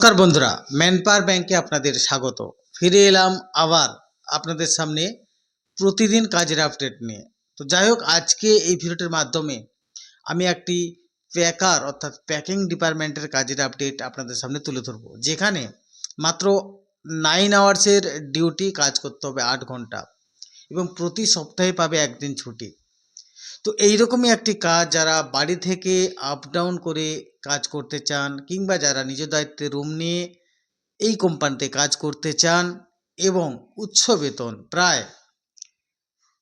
নমস্কার বন্ধুরা, ম্যানপাওয়ার ব্যাংকে আপনাদের স্বাগত। ফিরে এলাম আবার আপনাদের সামনে প্রতিদিন কাজের আপডেট নিয়ে। তো যাই হোক, আজকে এই ভিডিওটির মাধ্যমে আমি একটি প্যাকার অর্থাৎ প্যাকিং ডিপার্টমেন্টের কাজের আপডেট আপনাদের সামনে তুলে ধরবো, যেখানে মাত্র 9 আওয়ার্সের ডিউটি, কাজ করতে হবে 8 ঘন্টা এবং প্রতি সপ্তাহে পাবে একদিন ছুটি। তো এইরকমই একটি কাজ যারা বাড়ি থেকে আপ ডাউন করে কাজ করতে চান, কিংবা যারা নিজ দায়িত্বে রুম নিয়ে এই কোম্পানিতে কাজ করতে চান এবং উচ্চ বেতন, প্রায়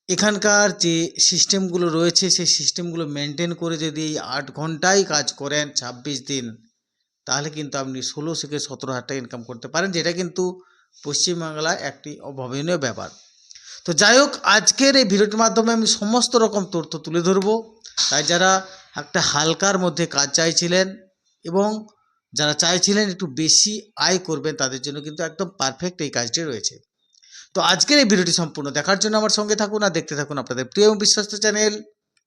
এখানকার যে সিস্টেমগুলো রয়েছে সেই সিস্টেমগুলো মেনটেন করে যদি এই 8 ঘন্টায় কাজ করেন 26 দিন, তাহলে কিন্তু আপনি 16 থেকে 17 হাজার টাকা ইনকাম করতে পারেন, যেটা কিন্তু পশ্চিমবাংলায় একটি অভাবনীয় ব্যাপার। তো যাই হোক, আজকের এই ভিডিওটির মাধ্যমে আমি সমস্ত রকম তথ্য তুলে ধরবো। তাই যারা একটা হালকার মধ্যে কাজ চাইছিলেন এবং যারা চাইছিলেন একটু বেশি আয় করবেন, তাদের জন্য কিন্তু একদম পারফেক্ট এই কাজটি রয়েছে। তো আজকের এই ভিডিওটি সম্পূর্ণ দেখার জন্য আমার সঙ্গে থাকুন আর দেখতে থাকুন আপনাদের প্রিয় এবং বিশ্বস্ত চ্যানেল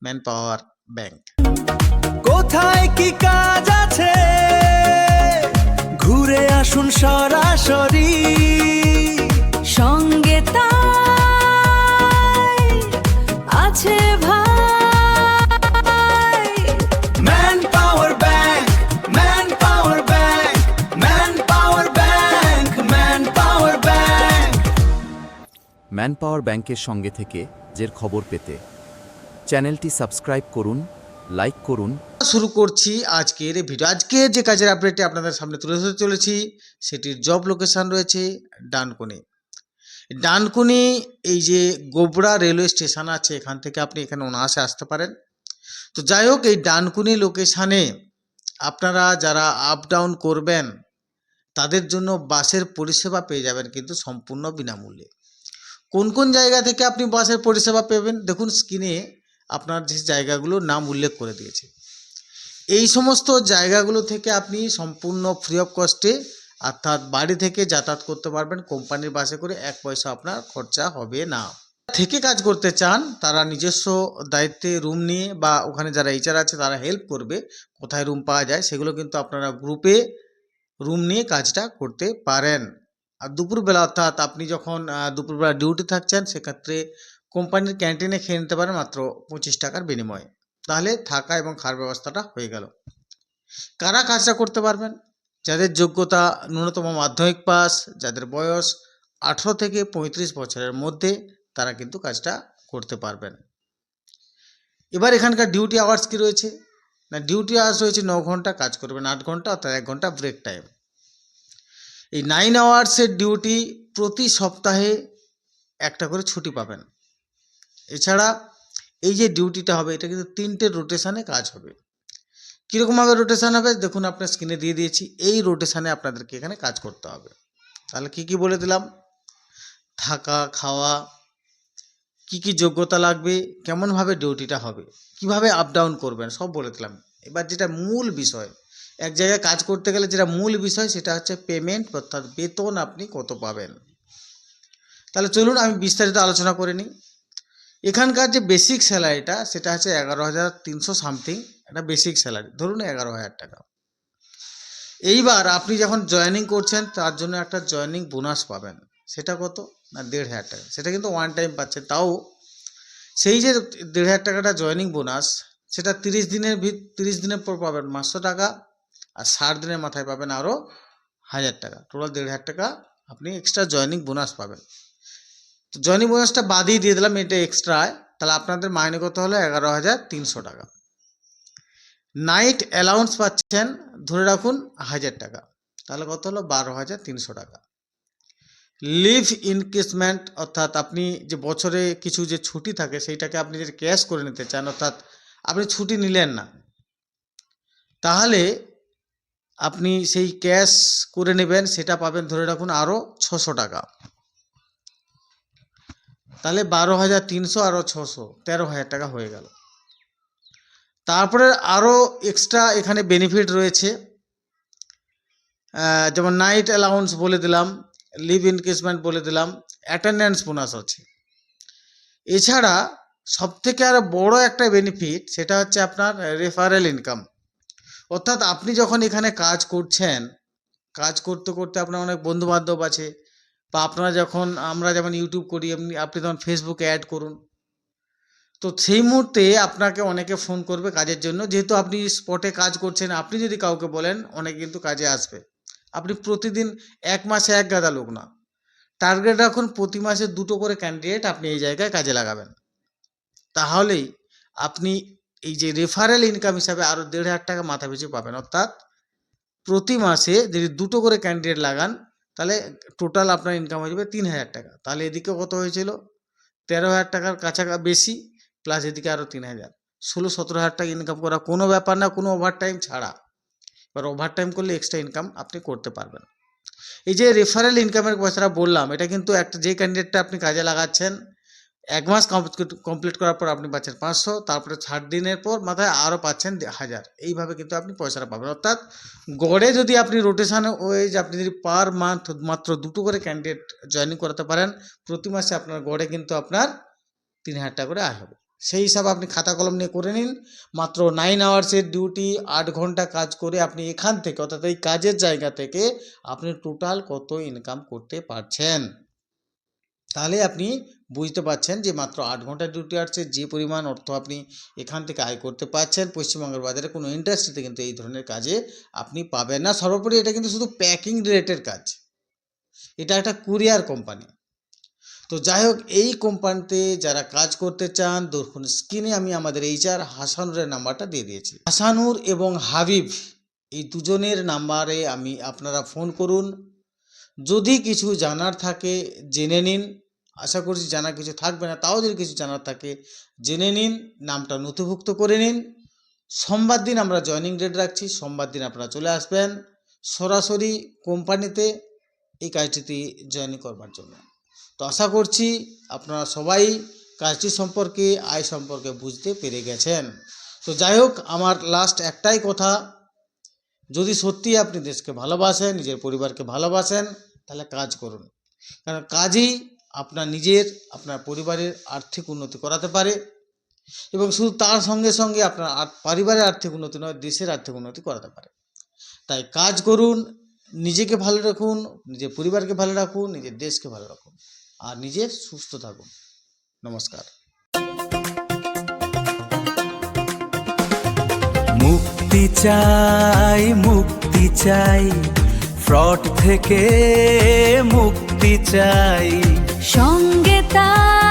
ম্যানপাওয়ার ব্যাংক। কোথায় কি কাজ আছে ঘুরে আসুন সরাসরি, সঙ্গে তাই আছে ভাই man power bank, man power bank, man power bank, man power bank. Manpower ব্যাংকের সঙ্গে থেকে জের খবর পেতে চ্যানেলটি সাবস্ক্রাইব করুন, লাইক করুন। শুরু করছি আজকের এই ভিডিও। আজকে যে কাজের আপডেটটি আপনাদের সামনে তুলে ধরতে চলেছি সেটির জব লোকেশন রয়েছে ডানকুনি। ডানকুনি এই যে গোবরা রেলওয়ে স্টেশন আছে, এখান থেকে আপনি এখানে অনায়াসে আসতে পারেন। তো যাই হোক, এই ডানকুনি লোকেশানে আপনারা যারা আপ ডাউন করবেন তাদের জন্য বাসের পরিষেবা পেয়ে যাবেন কিন্তু সম্পূর্ণ বিনামূল্যে। কোন কোন জায়গা থেকে আপনি বাসের পরিষেবা পাবেন দেখুন স্ক্রিনে আপনার যে জায়গাগুলোর নাম উল্লেখ করে দিয়েছে। এই সমস্ত জায়গাগুলো থেকে আপনি সম্পূর্ণ ফ্রি অফ কস্টে অর্থাৎ বাড়ি থেকে যাতায়াত করতে পারবেন কোম্পানির বাসে করে, 1 পয়সা আপনার খরচা হবে না। থেকে কাজ করতে চান তারা নিজস্ব দায়িত্বে রুম নিয়ে বা ওখানে যারা এইচআর আছে তারা হেল্প করবে, কোথায় রুম পাওয়া যায় সেগুলো কিন্তু আপনারা গ্রুপে রুম নিয়ে কাজটা করতে পারেন। আর দুপুরবেলা অর্থাৎ আপনি যখন দুপুরবেলা ডিউটি থাকছেন, সেক্ষেত্রে কোম্পানির ক্যান্টিনে খেয়ে নিতে পারেন মাত্র 25 টাকার বিনিময়ে। তাহলে থাকা এবং খাওয়ার ব্যবস্থাটা হয়ে গেল। কারা কাজটা করতে পারবেন? যাদের যোগ্যতা ন্যূনতম মাধ্যমিক পাস, যাদের বয়স 18 থেকে 35 বছরের মধ্যে, তারা কিন্তু কাজটা করতে পারবেন। এবার এখানকার ডিউটি আওয়ার্স কী রয়েছে না, ডিউটি আওয়ার্স রয়েছে 9 ঘন্টা, কাজ করবেন 8 ঘন্টা অর্থাৎ 1 ঘন্টা ব্রেক টাইম। এই 9 আওয়ার্সের ডিউটি, প্রতি সপ্তাহে একটা করে ছুটি পাবেন। এছাড়া এই যে ডিউটিটা হবে এটা কিন্তু 3টে রোটেশনে কাজ হবে। কীরকমভাবে রোটেশন হবে দেখুন, আপনার স্ক্রিনে দিয়ে দিয়েছি। এই রোটেশনে আপনাদেরকে এখানে কাজ করতে হবে। তাহলে কি কি বলে দিলাম, থাকা, খাওয়া, কি কি যোগ্যতা লাগবে, কেমনভাবে ডিউটিটা হবে, কিভাবে আপ ডাউন করবেন, সব বলে দিলাম। এবার যেটা মূল বিষয়, এক জায়গায় কাজ করতে গেলে যেটা মূল বিষয় সেটা হচ্ছে পেমেন্ট, অর্থাৎ বেতন আপনি কত পাবেন। তাহলে চলুন আমি বিস্তারিত আলোচনা করে নিই। এখানকার যে বেসিক স্যালারিটা সেটা হচ্ছে 11,300 সামথিং, এটা বেসিক স্যালারি, ধরুন 11,000 টাকা। এইবার আপনি যখন জয়েনিং করছেন তার জন্য একটা জয়েনিং বোনাস পাবেন, সেটা কত না 1,500 টাকা। সেটা কিন্তু ওয়ান টাইম পাচ্ছেন, তাও সেই যে 1,500 টাকাটা জয়েনিং বোনাস, সেটা 30 দিনের পর পাবেন 500 টাকা, আর 60 দিনের মাথায় পাবেন আরও 1,000 টাকা। টোটাল 1,500 টাকা আপনি এক্সট্রা জয়েনিং বোনাস পাবেন। তো জয়েনিং বোনাসটা বাদই দিয়ে দিলাম, এটা এক্সট্রা। তাহলে আপনাদের মাইনে কত হলো 11,300 টাকা। নাইট অ্যালাউন্স পাচ্ছেন ধরে রাখুন 1,000 টাকা, তাহলে কত হলো 12,300 টাকা। লিভ ইনক্রিজমেন্ট অর্থাৎ আপনি যে বছরে কিছু যে ছুটি থাকে সেইটাকে আপনি যদি ক্যাশ করে নিতে চান, অর্থাৎ আপনি ছুটি নিলেন না, তাহলে আপনি সেই ক্যাশ করে নেবেন, সেটা পাবেন ধরে রাখুন আরও 600 টাকা। তাহলে 12,300 আরও 600, 13,000 টাকা হয়ে গেল। তারপরে আরও এক্সট্রা এখানে বেনিফিট রয়েছে, যেমন নাইট অ্যালাউন্স বলে দিলাম, লিভ ইনক্রিজমেন্ট বলে দিলাম, অ্যাটেন্ডেন্স বোনাস আছে। এছাড়া সবথেকে আরও বড় একটা বেনিফিট সেটা হচ্ছে আপনার রেফারেল ইনকাম। অর্থাৎ আপনি যখন এখানে কাজ করছেন কাজ করতে করতে আপনার অনেক বন্ধু বান্ধব আছে, বা আপনারা যখন আমরা যেমন ইউটিউব করি এমনি আপনি তখন ফেসবুকে অ্যাড করুন। তো সেই মুহূর্তে আপনাকে অনেকে ফোন করবে কাজের জন্য, যেহেতু আপনি স্পটে কাজ করছেন, আপনি যদি কাউকে বলেন অনেকে কিন্তু কাজে আসবে। আপনি প্রতিদিন 1 মাসে 1 গাদা লোক না, টার্গেট রাখুন প্রতি মাসে 2টো করে ক্যান্ডিডেট আপনি এই জায়গায় কাজে লাগাবেন। তাহলেই আপনি এই যে রেফারেল ইনকাম হিসাবে আরও 1,500 টাকা মাথা পিছু পাবেন। অর্থাৎ প্রতি মাসে যদি 2টো করে ক্যান্ডিডেট লাগান তাহলে টোটাল আপনার ইনকাম হয়ে যাবে 3,000 টাকা। তাহলে এদিকে কত হয়েছিল, 13,000 টাকার কাছাকাছি বেশি, প্লাস এদিকে আরও 3,000, 16-17,000 টাকা ইনকাম করা কোনো ব্যাপার না, কোনো ওভারটাইম ছাড়া। এবার ওভারটাইম করলে এক্সট্রা ইনকাম আপনি করতে পারবেন। এই যে রেফারেল ইনকামের পয়সাটা বললাম, এটা কিন্তু একটা যে ক্যান্ডিডেটটা আপনি কাজে লাগাচ্ছেন 1 মাস কমপ্লিট করার পর আপনি পাচ্ছেন 500, তারপরে 60 দিনের পর মাথায় আরও পাচ্ছেন 1000। এইভাবে কিন্তু আপনি পয়সাটা পাবেন। অর্থাৎ গড়ে যদি আপনি রোটেশন ওয়াইজ আপনি যদি পার মান্থ মাত্র 2টো করে ক্যান্ডিডেট জয়েনিং করাতে পারেন, প্রতি মাসে আপনার গড়ে কিন্তু আপনার 3,000 টাকা করে আয় হবে। সেই হিসাবে আপনি খাতা কলম নিয়ে করে নিন। মাত্র 9 আওয়ার্সের ডিউটি, 8 ঘন্টা কাজ করে আপনি এখান থেকে অর্থাৎ এই কাজের জায়গা থেকে আপনি টোটাল কত ইনকাম করতে পারছেন। তাহলে আপনি বুঝতে পারছেন যে মাত্র 8 ঘন্টা ডিউটি আসছে, যে পরিমাণ অর্থ আপনি এখান থেকে আয় করতে পারছেন। পশ্চিমবঙ্গের বাজারে কোনো ইন্ডাস্ট্রিতে কিন্তু এই ধরনের কাজে আপনি পাবেন না। সর্বোপরি এটা কিন্তু শুধু প্যাকিং রিলেটেড কাজ, এটা একটা কুরিয়ার কোম্পানি। তো যাই হোক, এই কোম্পানিতে যারা কাজ করতে চান দেখুন স্ক্রিনে আমি আমাদের HR হাসানুরের নাম্বারটা দিয়ে দিয়েছি। হাসানুর এবং হাবিব এই দুজনের নাম্বারে আপনারা ফোন করুন। যদি কিছু জানার থাকে জেনে নিন, আশা করছি জানার কিছু থাকবে না, তাও যদি কিছু জানার থাকে জেনে নিন, নামটা নথিভুক্ত করে নিন। সোমবার দিন আমরা জয়েনিং ডেট রাখছি, সোমবার দিন আপনারা চলে আসবেন সরাসরি কোম্পানিতে এই কাজটিতে জয়েনিং করবার জন্য। তো আশা করছি আপনারা সবাই কাজটি সম্পর্কে, আয় সম্পর্কে বুঝতে পেরে গেছেন। তো যাই হোক, আমার লাস্ট একটাই কথা, যদি সত্যি আপনি দেশকে ভালোবাসেন, নিজের পরিবারকে ভালোবাসেন, তাহলে কাজ করুন। কারণ কাজই আপনার নিজের, আপনার পরিবারের আর্থিক উন্নতি করাতে পারে, এবং শুধু তার সঙ্গে সঙ্গে আপনার পরিবারের আর্থিক উন্নতি নয়, দেশের আর্থিক উন্নতি করাতে পারে। তাই কাজ করুন, নিজেকে ভালো রাখুন, নিজের পরিবারকে ভালো রাখুন, নিজের দেশকে ভালো রাখুন, আর নিজে সুস্থ থাকুন। নমস্কার। মুক্তি চাই, মুক্তি চাই, ফ্রড থেকে মুক্তি চাই। সঙ্গে তার